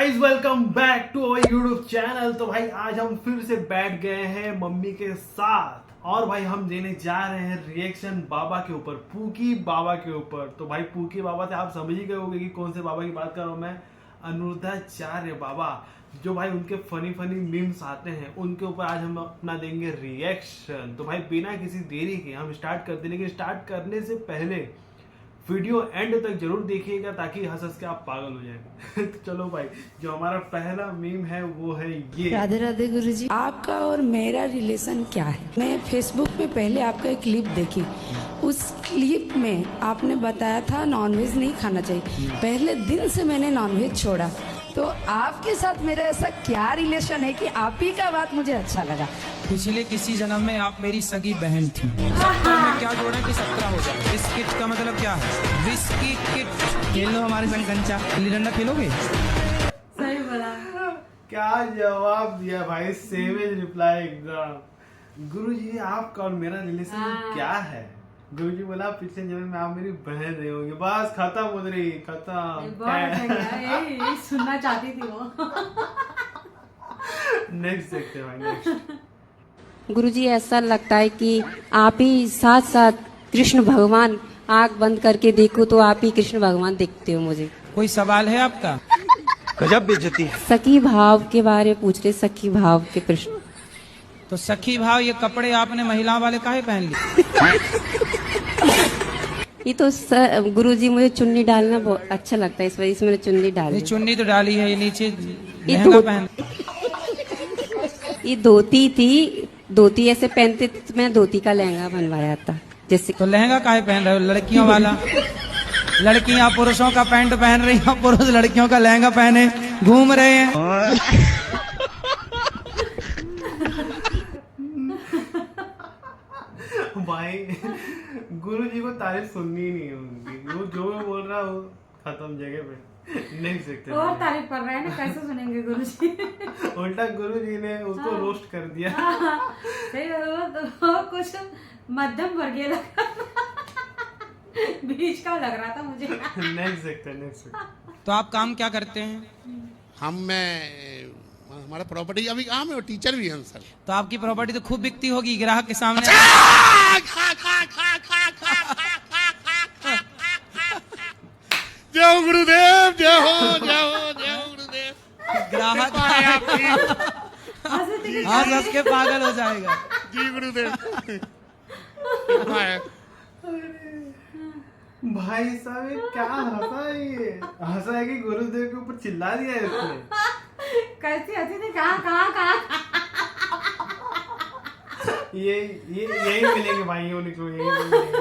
Guys welcome back to our YouTube channel. तो भाई आज हम फिर से बैठ गए हैं मम्मी के साथ और भाई हम देने जा रहे हैं रिएक्शन बाबा के ऊपर, पूकी बाबा के ऊपर। तो भाई पूकी बाबा से आप समझ ही गए होंगे कि कौन से बाबा की बात कर रहा हूँ मैं। अनुरुद्धाचार्य बाबा, जो भाई उनके फनी फनी मीम्स आते हैं उनके ऊपर आज हम अपना देंगे रिएक्शन। तो भाई बिना किसी देरी के हम स्टार्ट करते, लेकिन स्टार्ट करने से पहले वीडियो एंड तक जरूर देखिएगा ताकि हंस हंस के आप पागल हो जाएंगे। तो चलो भाई, जो हमारा पहला मीम है वो है ये। राधे राधे गुरुजी, आपका और मेरा रिलेशन क्या है? मैं फेसबुक पे पहले आपका एक क्लिप देखी। उस क्लिप में आपने बताया था नॉनवेज नहीं खाना चाहिए। पहले दिन से मैंने नॉनवेज छोड़ा। तो आपके साथ मेरा ऐसा क्या रिलेशन है कि आप ही का बात मुझे अच्छा लगा? पिछले किसी जन्म में आप मेरी सगी बहन थी। में क्या जोड़ा कि 17 हो जाए। इस किट का मतलब क्या है? Whisky kit. खेल लो हमारे संग कंचा, गिल्ली डंडा खेलोगे? सही बोला। क्या जवाब दिया भाई, सेवेज रिप्लाई एकदम। गुरुजी आपका और मेरा रिलेशन क्या है? गुरुजी बोला पिछले जन्म में आप मेरी बहन रहे होंगे। बस खत्म उधरी, खत्म। यही सुनना चाहती थी वो। नेक्स्ट देखते हैं भाई, नेक्स्ट। गुरुजी ऐसा लगता है कि आप ही साथ साथ कृष्ण भगवान, आंख बंद करके देखो तो आप ही कृष्ण भगवान दिखते हो मुझे। कोई सवाल है आपका? गजब बेइज्जती है। सखी भाव के बारे में पूछ रहे, सखी भाव के प्रश्न। तो सखी भाव, ये कपड़े आपने महिलाओं वाले काहे पहन लिए? ये तो गुरुजी मुझे चुन्नी डालना बहुत अच्छा लगता है, इस वजह से मैंने चुन्नी ये डाली। चुन्नी तो डाली है, ये नीचे लहंगा पहन। ये धोती थी, धोती ऐसे पहनते तो मैं धोती का लहंगा बनवाया था जैसे। तो लहंगा काहे पहन रहे हो? लड़कियों वाला। लड़कियां पुरुषों का पैंट पहन रही हैं, पुरुष लड़कियों का लहंगा पहने घूम रहे हैं। भाई गुरुजी को तारीफ सुननी ही नहीं है उनकी, वो जो मैं बोल रहा हूँ खत्म जगह पे। नेक्स्ट देखते हैं। और तारीफ कर रहे हैं ना, कैसे सुनेंगे गुरुजी? उल्टा गुरुजी ने उसको रोस्ट कर दिया। सही वो कुछ मध्यम वर्गीय लगा, बीच का लग रहा था मुझे। नेक्स्ट देखते हैं, नेक्स्ट। तो आप काम क्या करते हैं? हमारा प्रॉपर्टी अभी काम है, टीचर भी हैं सर। तो आपकी प्रॉपर्टी तो खूब बिकती होगी ग्राहक के सामने। जय गुरुदेव, जय हो, जय हो, जय हो गुरुदेव। ग्राहक हंस हंस के पागल हो जाएगा। जी गुरुदेव। भाई साहब ये क्या हंसा है? ये हंसा है कि गुरुदेव के ऊपर चिल्ला दिया है इसने। कैसी हंसी थी, कहाँ यही मिलेंगे भाई, उनको यही मिलेंगे।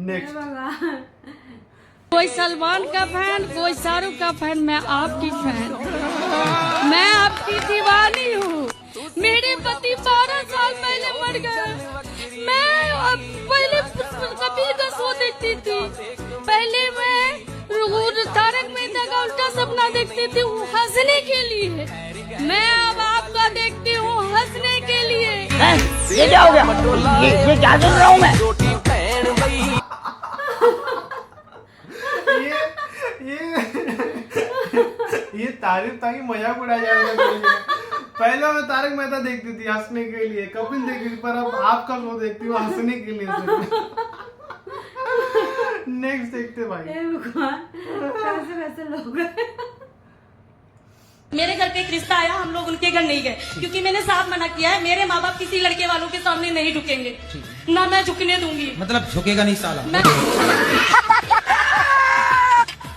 नेक्स्ट। कोई सलमान का फैन, कोई शाहरुख का फैन, मैं आपकी फैन, मैं आपकी दीवानी हूँ। मेरे पति 12 साल पहले मर गए। मैं अब पहले कभी का शो देखती थी। पहले मैं तारक मेहता का उल्टा सपना देखती थी हंसने के लिए। मैं अब आपका देखती हूँ हंसने के लिए। ये क्या हो गया? ये क्या सुन रहा हूँ मैं? ये तारीफ था कि मजाक उड़ाया जाएगा। पहले मैं तारक मेहता देखती थी हंसने के लिए, कपिल देखती थी, पर अब आपका शो देखती हूँ हंसने के लिए। नेक्स्ट देखते भाई। कैसे लोग हैं। मेरे घर पे एक रिश्ता आया, हम लोग उनके घर नहीं गए क्योंकि मैंने साफ मना किया है, मेरे माँ बाप किसी लड़के वालों के सामने नहीं झुकेंगे, ना मैं झुकने दूंगी। मतलब झुकेगा नहीं साला।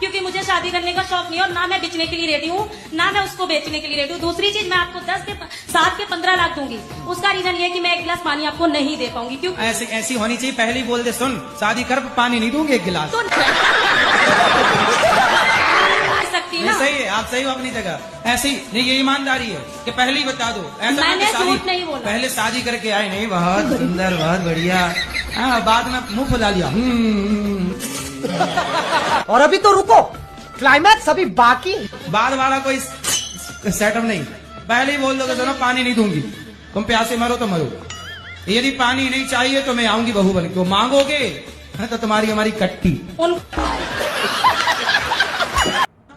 क्योंकि मुझे शादी करने का शौक नहीं है और ना मैं बेचने के लिए रेडी हूँ, ना मैं उसको बेचने के लिए रेडी हूँ। दूसरी चीज, मैं आपको 7 के 15 लाख दूंगी। उसका रीजन ये है कि मैं एक गिलास पानी आपको नहीं दे पाऊंगी। क्यों? ऐसी होनी चाहिए, पहले ही बोल दे, सुन शादी कर, पानी नहीं दूंगी 1 गिलास। तो सकती ना। सही है, आप सही हो अपनी जगह। ऐसी नहीं, ये ईमानदारी है कि पहले ही बता दो। ऐसा मैंने झूठ नहीं बोला। पहले शादी करके आए, नहीं बहुत सुंदर, बहुत बढ़िया, बाद में मुंह फुला लिया। और अभी तो रुको, क्लाइमैक्स अभी बाकी। बाद वाला कोई सेटअप नहीं, पहले ही बोल दो कि सुनो पानी नहीं दूंगी, तुम प्यासे मरो तो मरो। यदि पानी नहीं चाहिए तो मैं आऊंगी बहू बन के, मांगोगे तो तुम्हारी हमारी कट्टी।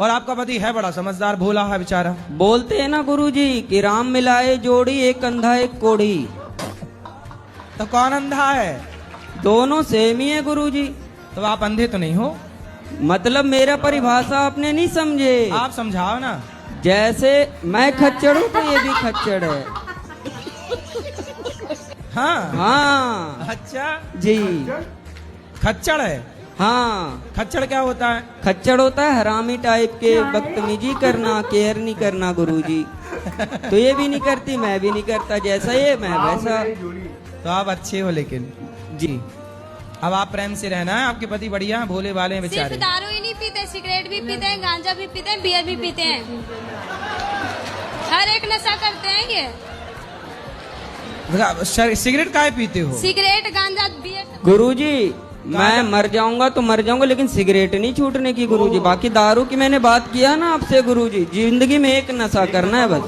और आपका पति है बड़ा समझदार, भोला है बेचारा। बोलते हैं ना गुरुजी कि राम मिलाए जोड़ी, एक अंधा एक कोढ़ी। तो कौन अंधा है? दोनों सेम ही है गुरुजी। तो आप अंधे तो नहीं हो? मतलब मेरा परिभाषा आपने नहीं समझे। आप समझाओ ना। जैसे मैं खच्चर हूँ तो ये भी खच्चर है। हाँ हाँ अच्छा जी। खच्चड़ है? हाँ खच्चड़ क्या होता है? खच्चर होता है हरामी टाइप के, बदतमीजी करना, केयर नहीं करना गुरुजी। तो ये भी नहीं करती, मैं भी नहीं करता, जैसा ये मैं वैसा। तो आप अच्छे हो लेकिन जी। अब आप प्रेम से रहना है, आपके पति बढ़िया हैं, भोले वाले हैं सिर्फ बेचारे। दारू ही नहीं पीते, सिगरेट भी पीते हैं, गांजा भी पीते हैं, बियर भी पीते हैं, हर एक नशा करते हैं ये। सिगरेट काहे पीते हो? सिगरेट, गांजा, बियर। गुरुजी मैं मर जाऊंगा तो मर जाऊंगा, लेकिन सिगरेट नहीं छूटने की गुरुजी। बाकी दारू की मैंने बात किया ना आपसे गुरुजी, जिंदगी में एक नशा करना है बस।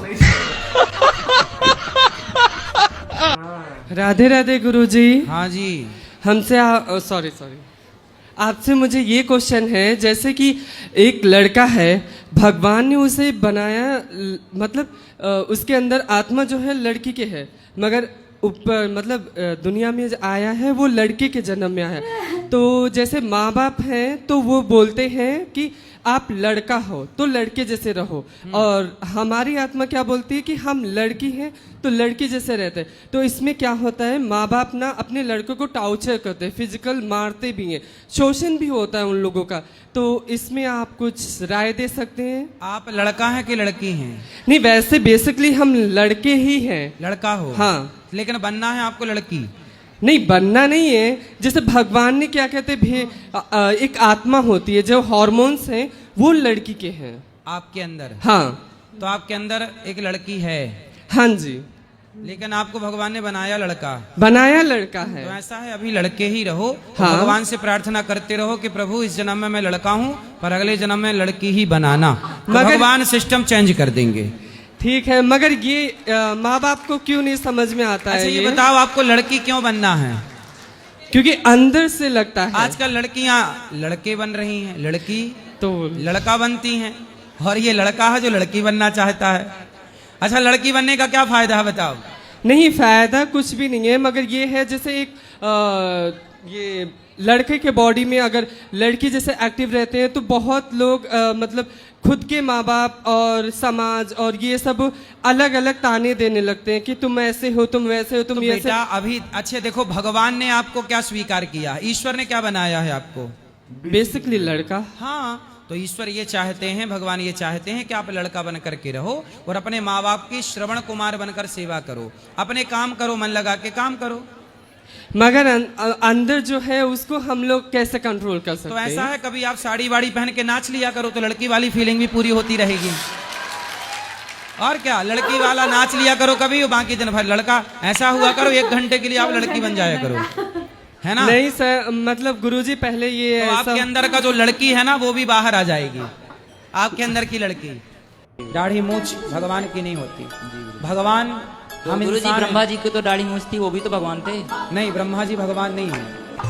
राधे राधे गुरुजी। हाँ जी। हमसे सॉरी आपसे मुझे ये क्वेश्चन है, जैसे कि एक लड़का है, भगवान ने उसे बनाया, मतलब उसके अंदर आत्मा जो है लड़की के है, मगर ऊपर मतलब दुनिया में आया है वो लड़के के जन्म में आया है। तो जैसे माँ बाप हैं तो वो बोलते हैं कि आप लड़का हो तो लड़के जैसे रहो, और हमारी आत्मा क्या बोलती है कि हम लड़की हैं तो लड़के जैसे रहते हैं। तो इसमें क्या होता है, माँ बाप ना अपने लड़कों को टार्चर करते हैं, फिजिकल मारते भी हैं, शोषण भी होता है उन लोगों का। तो इसमें आप कुछ राय दे सकते हैं? आप लड़का हैं कि लड़की हैं? नहीं, वैसे बेसिकली हम लड़के ही हैं। लड़का हो? हाँ। लेकिन बनना है आपको लड़की? नहीं, बनना नहीं है। जैसे भगवान ने क्या कहते हैं, एक आत्मा होती है, जो हार्मोन्स हैं वो लड़की के हैं आपके अंदर। हाँ। तो आपके अंदर एक लड़की है? हाँ जी। लेकिन आपको भगवान ने बनाया लड़का। बनाया लड़का है। तो ऐसा है, अभी लड़के ही रहो। हाँ। भगवान से प्रार्थना करते रहो कि प्रभु इस जन्म में मैं लड़का हूँ, पर अगले जन्म में लड़की ही बनाना। तो भगवान सिस्टम चेंज कर देंगे। ठीक है, मगर ये माँ बाप को क्यों नहीं समझ में आता है? अच्छा ये बताओ, आपको लड़की क्यों बनना है? क्योंकि अंदर से लगता है। आजकल लड़कियां लड़के बन रही हैं, लड़की तो लड़का बनती हैं, और ये लड़का है जो लड़की बनना चाहता है। अच्छा, लड़की बनने का क्या फायदा है बताओ? नहीं, फायदा कुछ भी नहीं है, मगर ये है जैसे एक ये लड़के के बॉडी में अगर लड़की जैसे एक्टिव रहते हैं तो बहुत लोग मतलब खुद के माँ बाप और समाज और ये सब अलग अलग ताने देने लगते हैं कि तुम ऐसे हो, तुम वैसे हो, तुम तो ये बेटा अभी अच्छे देखो, भगवान ने आपको क्या स्वीकार किया, ईश्वर ने क्या बनाया है आपको? बेसिकली लड़का। हाँ, तो ईश्वर ये चाहते हैं, भगवान ये चाहते हैं कि आप लड़का बन करके रहो और अपने माँ बाप की श्रवण कुमार बनकर सेवा करो, अपने काम करो, मन लगा के काम करो। मगर अंदर जो है उसको हम लोग कैसे कंट्रोल कर सकते हैं? तो ऐसा है, कभी आप साड़ी वाड़ी पहन के नाच लिया करो तो लड़की वाली फीलिंग भी पूरी होती रहेगी। और क्या, लड़की वाला नाच लिया करो कभी, बाकी दिन भर लड़का। ऐसा हुआ करो, 1 घंटे के लिए आप लड़की बन जाया करो, है ना? नहीं सर, मतलब गुरुजी पहले ये तो आपके अंदर का जो लड़की है ना वो भी बाहर आ जाएगी, आपके अंदर की लड़की। दाढ़ी मूछ भगवान की नहीं होती। भगवान हम गुरु जी, इंसान ब्रह्मा हैं। जी की तो दाढ़ी मूछ थी, वो भी तो भगवान थे। नहीं, ब्रह्मा जी भगवान नहीं है।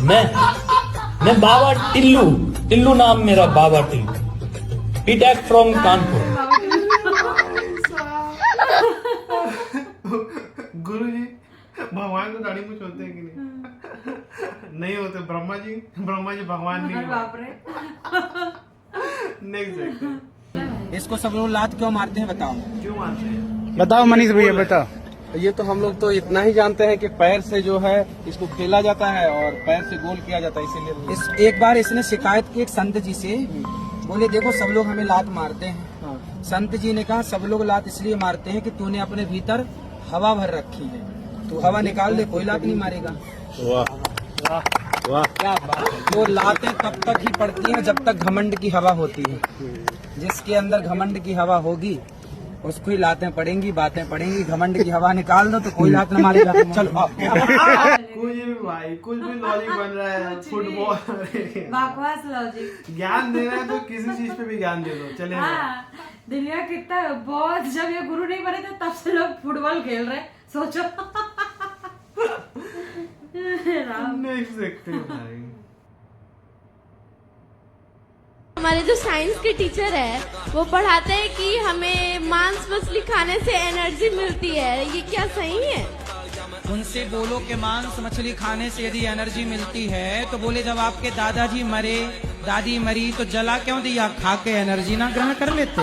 मैं बाबा टिल्लू नाम मेरा, बाबा टिल्लू, बीटेक फ्रॉम कानपुर। गुरुजी, भगवान को दाढ़ी मूछ होते हैं कि नहीं? नहीं होते। ब्रह्मा जी भगवान नहीं है। बाप रे। नेक्स्ट देखते। इसको सब लोग लात क्यों मारते हैं बताओ? क्यों मारते हैं? बताओ मनीष भैया, बताओ। ये तो हम लोग तो इतना ही जानते हैं कि पैर से जो है इसको खेला जाता है और पैर से गोल किया जाता है, इसीलिए। एक बार इसने शिकायत की एक संत जी से, बोले देखो सब लोग हमें लात मारते हैं। संत जी ने कहा सब लोग लात इसलिए मारते हैं कि तूने अपने भीतर हवा भर रखी है, तू हवा निकाल दे, कोई लात नहीं मारेगा। वाह वाह, क्या बात है। तो लातें तब तक ही पड़ती हैं जब तक घमंड की हवा होती है। जिसके अंदर घमंड की हवा होगी उसको ही लातें पड़ेंगी, बातें पड़ेंगी। घमंड की हवा निकाल दो तो कोई लात न मारेगा। चलो कुछ भी भाई, कुछ भी लॉजिक बन रहा है। फुटबॉल बकवास लॉजिक। ज्ञान देना है तो किसी चीज पे भी ज्ञान दे दो, चलेगा। हाँ, दुनिया कितना बहुत, जब ये गुरु नहीं बने थे तब से लोग फुटबॉल खेल रहे, सोचो। नेक्स्ट देखते हैं भाई। हमारे जो साइंस के टीचर है वो पढ़ाते हैं कि हमें मांस मछली खाने से एनर्जी मिलती है, ये क्या सही है? उनसे बोलो कि मांस मछली खाने से यदि एनर्जी मिलती है तो बोले जब आपके दादाजी मरे, दादी मरी तो जला क्यों दिया, खा के एनर्जी ना ग्रहण कर लेते।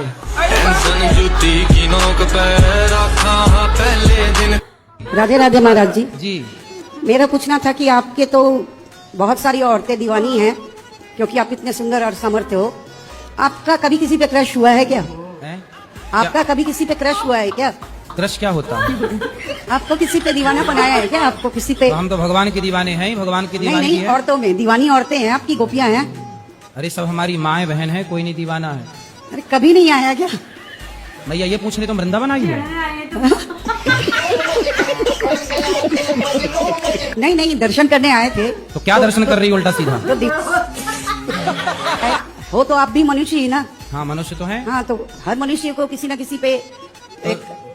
राधे राधे महाराज जी। जी मेरा पूछना था कि आपके तो बहुत सारी औरतें दीवानी हैं क्योंकि आप इतने सुंदर और समर्थ हो। आपका कभी किसी पे क्रश हुआ है क्या? आपका कभी किसी पे क्रश हुआ है क्या? क्रश क्या होता है? आपको किसी पे दीवाना बनाया है क्या? आपको किसी पे? तो हम तो भगवान के दीवाने हैं, भगवान की नहीं दीवानी नहीं, है। औरतों में दीवानी औरतें हैं, आपकी गोपियां हैं। अरे सब हमारी माएँ बहन है, कोई नहीं दीवाना है। अरे कभी नहीं आया क्या? भैया ये पूछने तो वृंदावन आई है। नहीं नहीं, दर्शन करने आए थे। तो क्या दर्शन कर रही उल्टा सीधा? हो तो आप भी मनुष्य ही ना। हाँ मनुष्य तो है। हाँ तो हर मनुष्य को किसी न किसी पे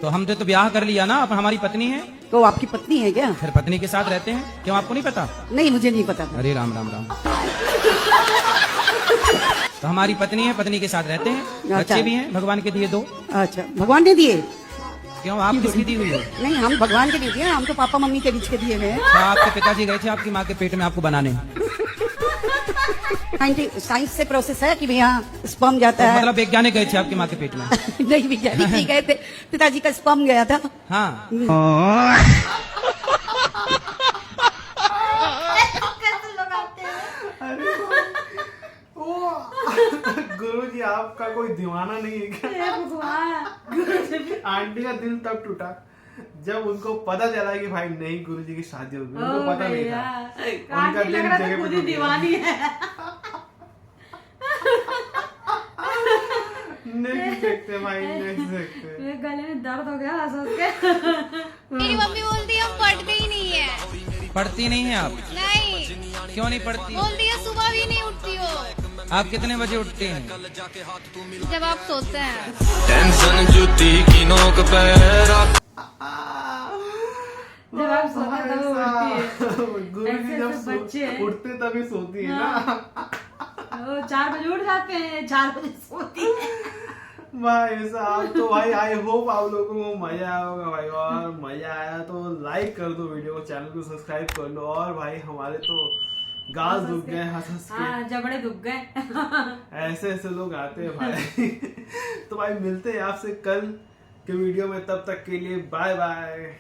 तो हमने तो ब्याह कर लिया ना, अब हमारी पत्नी है। तो आपकी पत्नी है क्या? फिर पत्नी के साथ रहते हैं, क्यों आपको नहीं पता? नहीं मुझे नहीं पता। अरे राम राम राम। तो हमारी पत्नी है, पत्नी के साथ रहते हैं, बच्चे भी हैं, भगवान के दिए 2। अच्छा भगवान ने दिए? क्यों आप किसकी दी हुई है? नहीं हम भगवान के नहीं दिए, हम तो पापा मम्मी के बीच के दिए हुए हैं। आपके पिताजी गए थे आपकी माँ के पेट में आपको बनाने। साइंस से प्रोसेस है कि भैया स्पर्म जाता है। मतलब वैज्ञानिक गए थे आपकी माँ के पेट में? नहीं वैज्ञानिक नहीं गए थे, पिताजी का स्पर्म गया था। हाँ गुरुजी आपका कोई दीवाना नहीं है क्या? आंटी का दिल तब टूटा जब उनको पता चला कि भाई नहीं गुरुजी की शादी होगी, उनको पता नहीं था। उनका दिल जगह पे टूट दीवानी है। नहीं सकते भाई, नहीं सकते। मेरे गले में दर्द हो गया सोच के। मेरी मम्मी बोलती है हम पढ़ते ही नहीं है। पढ़ती नहीं है आप? नहीं। क्यों नहीं पढ़ती? बोलती है सुबह भी नहीं उठती हो। आप कितने बजे उठते हैं? जब आप सोते हैं। जब आप सोते तब वो उठती है। गुरुजी ऐसे बच्चे जब उठते तभी सोती है ना। 4 बजे उठ जाते हैं, 4 बजे सोती है। भाई साहब तो भाई आई होप आप लोगों को मजा आया होगा भाई, और मजा आया तो लाइक कर दो वीडियो को, चैनल को सब्सक्राइब कर लो। और भाई हमारे तो गाल दुख गए हंस के, जबड़े दुख गए। ऐसे ऐसे लोग आते हैं भाई। तो भाई मिलते हैं आपसे कल के वीडियो में, तब तक के लिए बाय बाय।